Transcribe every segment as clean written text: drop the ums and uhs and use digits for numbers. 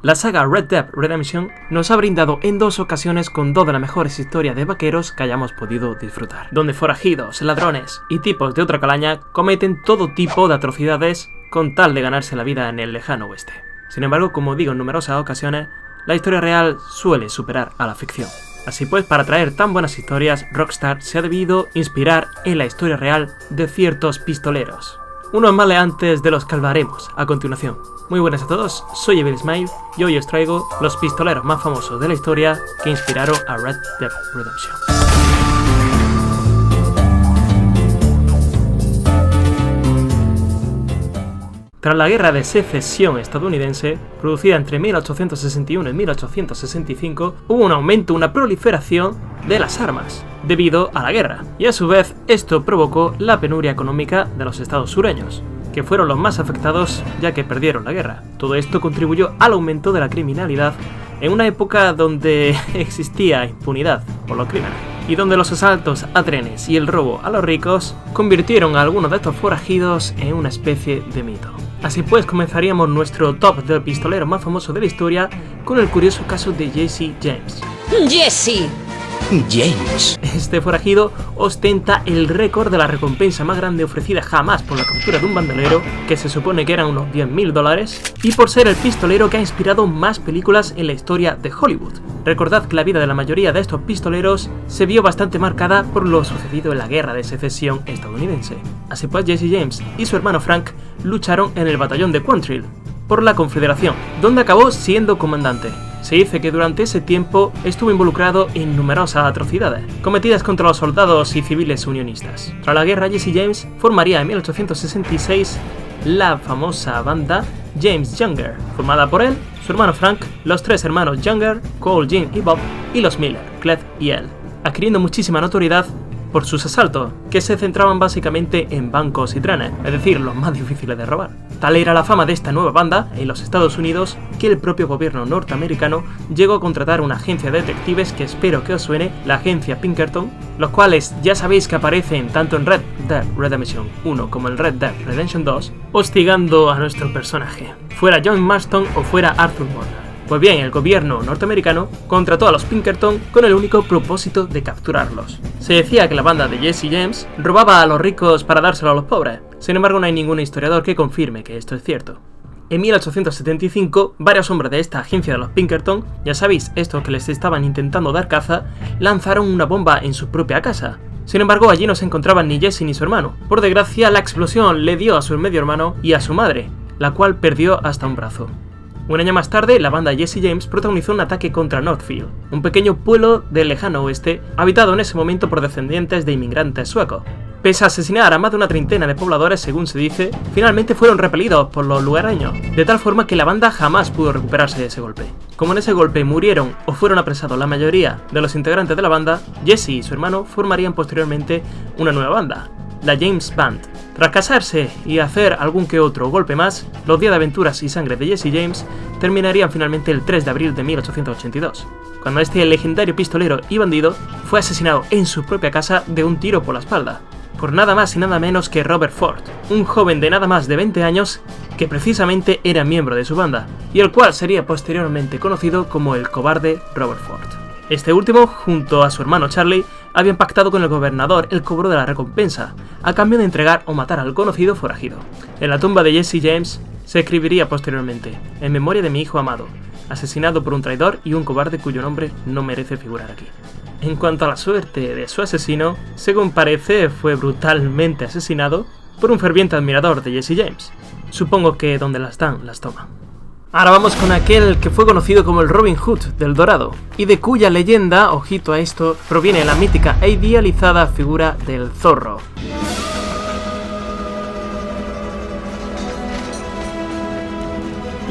La saga Red Dead Redemption nos ha brindado en 2 ocasiones con 2 de las mejores historias de vaqueros que hayamos podido disfrutar, donde forajidos, ladrones y tipos de otra calaña cometen todo tipo de atrocidades con tal de ganarse la vida en el lejano oeste. Sin embargo, como digo en numerosas ocasiones, la historia real suele superar a la ficción. Así pues, para traer tan buenas historias, Rockstar se ha debido inspirar en la historia real de ciertos pistoleros, unos maleantes de los que hablaremos a continuación. Muy buenas a todos, soy Evil Smile y hoy os traigo los pistoleros más famosos de la historia que inspiraron a Red Dead Redemption. Tras la Guerra de Secesión estadounidense, producida entre 1861 y 1865, hubo un aumento, una proliferación de las armas, debido a la guerra, y a su vez esto provocó la penuria económica de los estados sureños, que fueron los más afectados ya que perdieron la guerra. Todo esto contribuyó al aumento de la criminalidad en una época donde existía impunidad por los crímenes, y donde los asaltos a trenes y el robo a los ricos convirtieron a algunos de estos forajidos en una especie de mito. Así pues, comenzaríamos nuestro top de pistoleros más famosos de la historia con el curioso caso de Jesse James. Jesse James. Este forajido ostenta el récord de la recompensa más grande ofrecida jamás por la captura de un bandolero, que se supone que eran unos $10.000, y por ser el pistolero que ha inspirado más películas en la historia de Hollywood. Recordad que la vida de la mayoría de estos pistoleros se vio bastante marcada por lo sucedido en la Guerra de Secesión estadounidense. Así pues, Jesse James y su hermano Frank lucharon en el batallón de Quantrill por la Confederación, donde acabó siendo comandante. Se dice que durante ese tiempo estuvo involucrado en numerosas atrocidades cometidas contra los soldados y civiles unionistas. Tras la guerra, Jesse James formaría en 1866 la famosa banda James Younger, formada por él, su hermano Frank, los 3 hermanos Younger, Cole, Jim y Bob, y los Miller, Cled y él, adquiriendo muchísima notoriedad por sus asaltos, que se centraban básicamente en bancos y trenes, es decir, los más difíciles de robar. Tal era la fama de esta nueva banda en los Estados Unidos que el propio gobierno norteamericano llegó a contratar una agencia de detectives que espero que os suene, la agencia Pinkerton, los cuales ya sabéis que aparecen tanto en Red Dead Redemption 1 como en Red Dead Redemption 2, hostigando a nuestro personaje, fuera John Marston o fuera Arthur Morgan. Pues bien, el gobierno norteamericano contrató a los Pinkerton con el único propósito de capturarlos. Se decía que la banda de Jesse James robaba a los ricos para dárselo a los pobres. Sin embargo, no hay ningún historiador que confirme que esto es cierto. En 1875, varios hombres de esta agencia de los Pinkerton, ya sabéis, estos que les estaban intentando dar caza, lanzaron una bomba en su propia casa. Sin embargo, allí no se encontraban ni Jesse ni su hermano. Por desgracia, la explosión le dio a su medio hermano y a su madre, la cual perdió hasta un brazo. Un año más tarde, la banda Jesse James protagonizó un ataque contra Northfield, un pequeño pueblo del lejano oeste, habitado en ese momento por descendientes de inmigrantes suecos. Pese a asesinar a más de una treintena de pobladores, según se dice, finalmente fueron repelidos por los lugareños, de tal forma que la banda jamás pudo recuperarse de ese golpe. Como en ese golpe murieron o fueron apresados la mayoría de los integrantes de la banda, Jesse y su hermano formarían posteriormente una nueva banda, la James Band. Tras casarse y hacer algún que otro golpe más, los días de aventuras y sangre de Jesse James terminarían finalmente el 3 de abril de 1882, cuando este legendario pistolero y bandido fue asesinado en su propia casa de un tiro por la espalda, por nada más y nada menos que Robert Ford, un joven de nada más de 20 años que precisamente era miembro de su banda, y el cual sería posteriormente conocido como el cobarde Robert Ford. Este último, junto a su hermano Charlie, habían pactado con el gobernador el cobro de la recompensa, a cambio de entregar o matar al conocido forajido. En la tumba de Jesse James se escribiría posteriormente: en memoria de mi hijo amado, asesinado por un traidor y un cobarde cuyo nombre no merece figurar aquí. En cuanto a la suerte de su asesino, según parece fue brutalmente asesinado por un ferviente admirador de Jesse James. Supongo que donde las dan, las toman. Ahora vamos con aquel que fue conocido como el Robin Hood del Dorado, y de cuya leyenda, ojito a esto, proviene la mítica e idealizada figura del Zorro.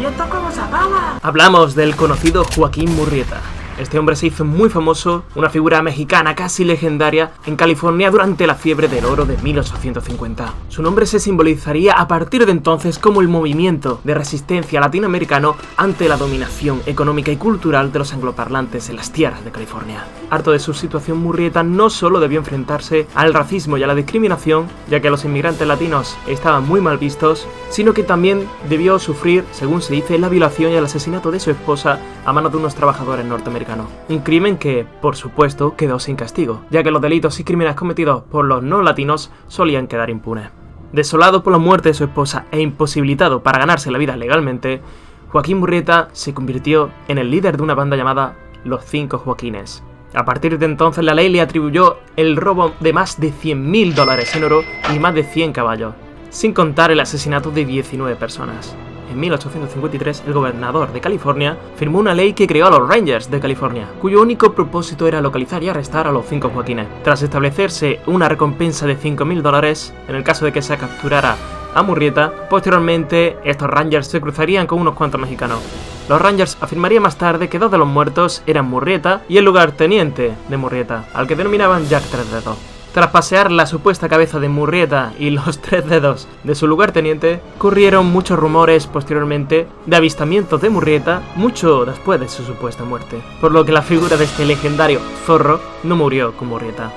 ¿Y esto cómo se apaga? Hablamos del conocido Joaquín Murrieta, Este hombre se hizo muy famoso, una figura mexicana casi legendaria en California durante la fiebre del oro de 1850. Su nombre se simbolizaría a partir de entonces como el movimiento de resistencia latinoamericano ante la dominación económica y cultural de los angloparlantes en las tierras de California. Harto de su situación, Murrieta no solo debió enfrentarse al racismo y a la discriminación, ya que los inmigrantes latinos estaban muy mal vistos, sino que también debió sufrir, según se dice, la violación y el asesinato de su esposa a manos de unos trabajadores norteamericanos. Un crimen que, por supuesto, quedó sin castigo, ya que los delitos y crímenes cometidos por los no latinos solían quedar impunes. Desolado por la muerte de su esposa e imposibilitado para ganarse la vida legalmente, Joaquín Murrieta se convirtió en el líder de una banda llamada Los Cinco Joaquines. A partir de entonces la ley le atribuyó el robo de más de $100.000 en oro y más de 100 caballos, sin contar el asesinato de 19 personas. En 1853, el gobernador de California firmó una ley que creó a los Rangers de California, cuyo único propósito era localizar y arrestar a los cinco Joaquines. Tras establecerse una recompensa de $5.000 en el caso de que se capturara a Murrieta, posteriormente estos Rangers se cruzarían con unos cuantos mexicanos. Los Rangers afirmarían más tarde que dos de los muertos eran Murrieta y el lugarteniente de Murrieta, al que denominaban Jack Tres Dedos. Tras pasear la supuesta cabeza de Murrieta y los 3 dedos de su lugarteniente, corrieron muchos rumores posteriormente de avistamientos de Murrieta mucho después de su supuesta muerte, por lo que la figura de este legendario zorro no murió con Murrieta.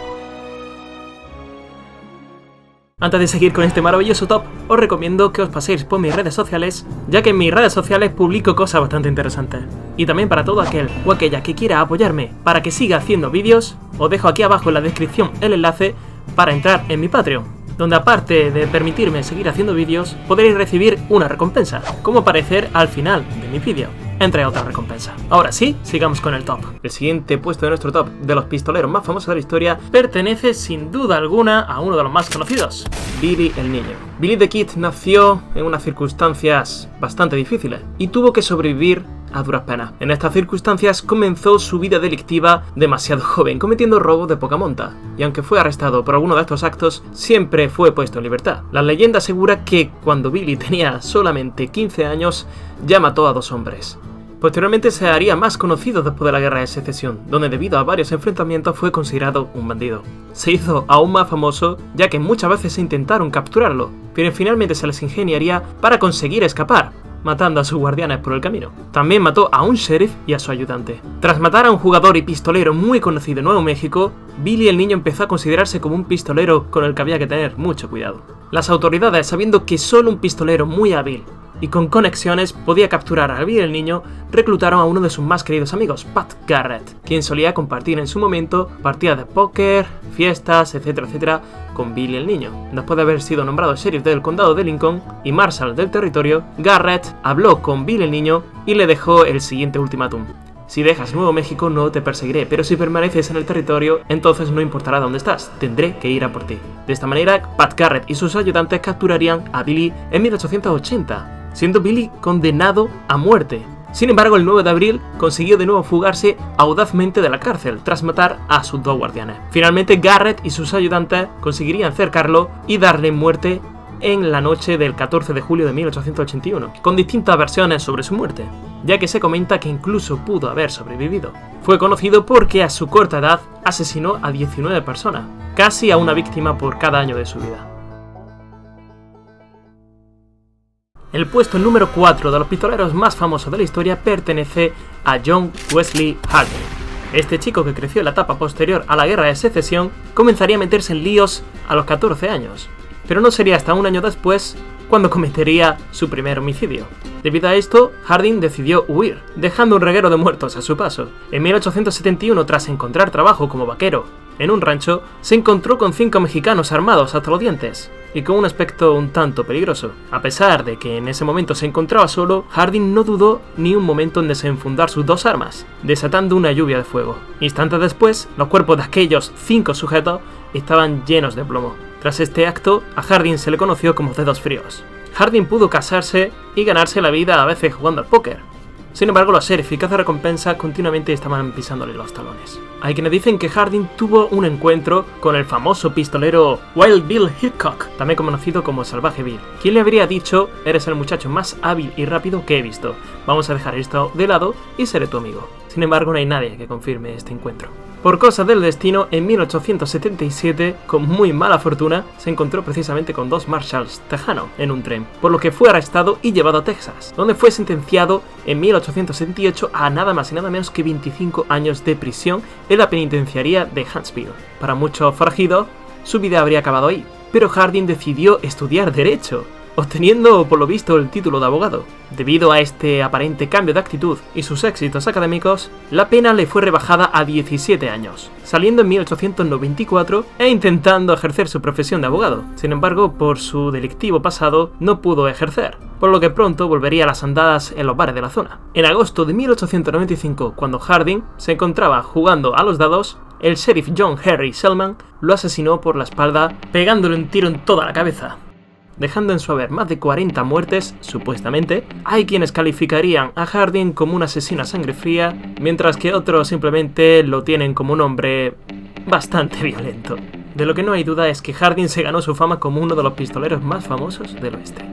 Antes de seguir con este maravilloso top, os recomiendo que os paséis por mis redes sociales, ya que en mis redes sociales publico cosas bastante interesantes. Y también para todo aquel o aquella que quiera apoyarme para que siga haciendo vídeos, os dejo aquí abajo en la descripción el enlace para entrar en mi Patreon, donde aparte de permitirme seguir haciendo vídeos, podréis recibir una recompensa, como aparecer al final de mi vídeo, entre otras recompensas. Ahora sí, sigamos con el top. El siguiente puesto de nuestro top de los pistoleros más famosos de la historia pertenece sin duda alguna a uno de los más conocidos, Billy el Niño. Billy the Kid nació en unas circunstancias bastante difíciles y tuvo que sobrevivir a duras penas. En estas circunstancias comenzó su vida delictiva demasiado joven, cometiendo robos de poca monta, y aunque fue arrestado por alguno de estos actos, siempre fue puesto en libertad. La leyenda asegura que cuando Billy tenía solamente 15 años, ya mató a 2 hombres. Posteriormente se haría más conocido después de la Guerra de Secesión, donde debido a varios enfrentamientos fue considerado un bandido. Se hizo aún más famoso, ya que muchas veces se intentaron capturarlo, pero finalmente se les ingeniaría para conseguir escapar, matando a sus guardianes por el camino. También mató a un sheriff y a su ayudante. Tras matar a un jugador y pistolero muy conocido en Nuevo México, Billy el Niño empezó a considerarse como un pistolero con el que había que tener mucho cuidado. Las autoridades, sabiendo que solo un pistolero muy hábil y con conexiones podía capturar a Billy el Niño, reclutaron a uno de sus más queridos amigos, Pat Garrett, quien solía compartir en su momento partidas de póker, fiestas, etcétera, con Billy el Niño. Después de haber sido nombrado sheriff del condado de Lincoln y marshal del territorio, Garrett habló con Billy el Niño y le dejó el siguiente ultimátum: si dejas Nuevo México no te perseguiré, pero si permaneces en el territorio, entonces no importará dónde estás, tendré que ir a por ti. De esta manera, Pat Garrett y sus ayudantes capturarían a Billy en 1880, siendo Billy condenado a muerte. Sin embargo, el 9 de abril consiguió de nuevo fugarse audazmente de la cárcel tras matar a sus 2 guardianes. Finalmente, Garrett y sus ayudantes conseguirían cercarlo y darle muerte en la noche del 14 de julio de 1881, con distintas versiones sobre su muerte, ya que se comenta que incluso pudo haber sobrevivido. Fue conocido porque a su corta edad asesinó a 19 personas, casi a una víctima por cada año de su vida. El puesto número 4 de los pistoleros más famosos de la historia pertenece a John Wesley Harding. Este chico, que creció en la etapa posterior a la Guerra de Secesión, comenzaría a meterse en líos a los 14 años, pero no sería hasta un año después cuando cometería su primer homicidio. Debido a esto, Harding decidió huir, dejando un reguero de muertos a su paso. En 1871, tras encontrar trabajo como vaquero en un rancho, se encontró con 5 mexicanos armados hasta los dientes y con un aspecto un tanto peligroso. A pesar de que en ese momento se encontraba solo, Harding no dudó ni un momento en desenfundar sus 2 armas, desatando una lluvia de fuego. Instantes después, los cuerpos de aquellos 5 sujetos estaban llenos de plomo. Tras este acto, a Harding se le conoció como Dedos Fríos. Harding pudo casarse y ganarse la vida a veces jugando al póker, Sin embargo, los sheriff y cazarrecompensas continuamente estaban pisándole los talones. Hay quienes dicen que Harding tuvo un encuentro con el famoso pistolero Wild Bill Hickok, también conocido como Salvaje Bill, quien le habría dicho: eres el muchacho más hábil y rápido que he visto, vamos a dejar esto de lado y seré tu amigo. Sin embargo, no hay nadie que confirme este encuentro. Por cosas del destino, en 1877, con muy mala fortuna, se encontró precisamente con dos marshals tejanos en un tren, por lo que fue arrestado y llevado a Texas, donde fue sentenciado en 1878 a nada más y nada menos que 25 años de prisión en la penitenciaría de Huntsville. Para muchos forajidos, su vida habría acabado ahí, pero Harding decidió estudiar Derecho, obteniendo por lo visto el título de abogado. Debido a este aparente cambio de actitud y sus éxitos académicos, la pena le fue rebajada a 17 años, saliendo en 1894 e intentando ejercer su profesión de abogado. Sin embargo, por su delictivo pasado no pudo ejercer, por lo que pronto volvería a las andadas en los bares de la zona. En agosto de 1895, cuando Harding se encontraba jugando a los dados, el sheriff John Henry Selman lo asesinó por la espalda, pegándole un tiro en toda la cabeza, dejando en su haber más de 40 muertes, supuestamente. Hay quienes calificarían a Harding como un asesino a sangre fría, mientras que otros simplemente lo tienen como un hombre bastante violento. De lo que no hay duda es que Harding se ganó su fama como uno de los pistoleros más famosos del oeste.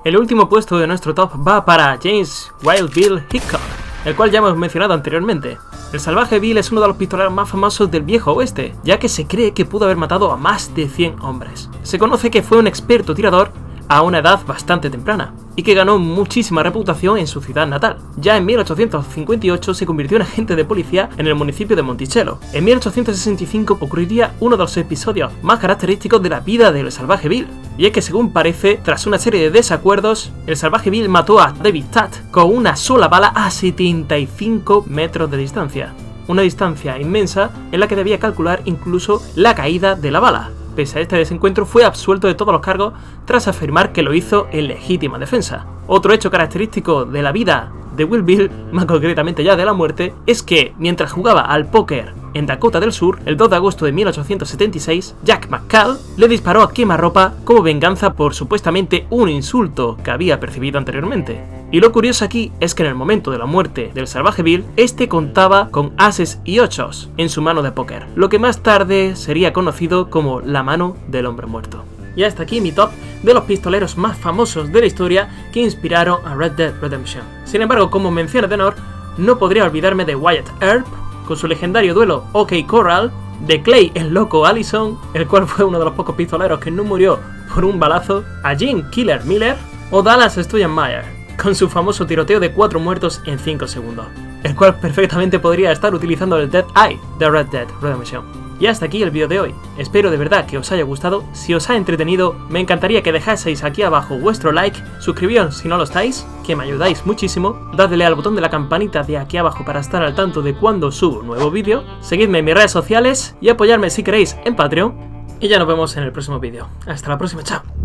El último puesto de nuestro top va para James Wild Bill Hickok, el cual ya hemos mencionado anteriormente. El Salvaje Bill es uno de los pistoleros más famosos del viejo oeste, ya que se cree que pudo haber matado a más de 100 hombres. Se conoce que fue un experto tirador a una edad bastante temprana, y que ganó muchísima reputación en su ciudad natal. Ya en 1858 se convirtió en agente de policía en el municipio de Monticello. En 1865 ocurriría uno de los episodios más característicos de la vida del Salvaje Bill, y es que, según parece, tras una serie de desacuerdos, el Salvaje Bill mató a David Tatt con una sola bala a 75 metros de distancia. Una distancia inmensa en la que debía calcular incluso la caída de la bala. Pese a este desencuentro, fue absuelto de todos los cargos tras afirmar que lo hizo en legítima defensa. Otro hecho característico de la vida de Wild Bill, más concretamente ya de la muerte, es que mientras jugaba al póker en Dakota del Sur, el 2 de agosto de 1876, Jack McCall le disparó a quemarropa como venganza por supuestamente un insulto que había percibido anteriormente. Y lo curioso aquí es que en el momento de la muerte del Salvaje Bill, este contaba con ases y ochos en su mano de póker, lo que más tarde sería conocido como la mano del hombre muerto. Y hasta aquí mi top de los pistoleros más famosos de la historia que inspiraron a Red Dead Redemption. Sin embargo, como mención de honor, no podría olvidarme de Wyatt Earp, con su legendario duelo OK Corral, de Clay el Loco Allison, el cual fue uno de los pocos pistoleros que no murió por un balazo, a Jim Killer Miller o Dallas Stoyanmeyer, con su famoso tiroteo de 4 muertos en 5 segundos, el cual perfectamente podría estar utilizando el Dead Eye de Red Dead Redemption. Y hasta aquí el vídeo de hoy. Espero de verdad que os haya gustado. Si os ha entretenido, me encantaría que dejaseis aquí abajo vuestro like, suscribíos si no lo estáis, que me ayudáis muchísimo, dadle al botón de la campanita de aquí abajo para estar al tanto de cuando subo un nuevo vídeo, seguidme en mis redes sociales y apoyarme si queréis en Patreon, y ya nos vemos en el próximo vídeo. Hasta la próxima, chao.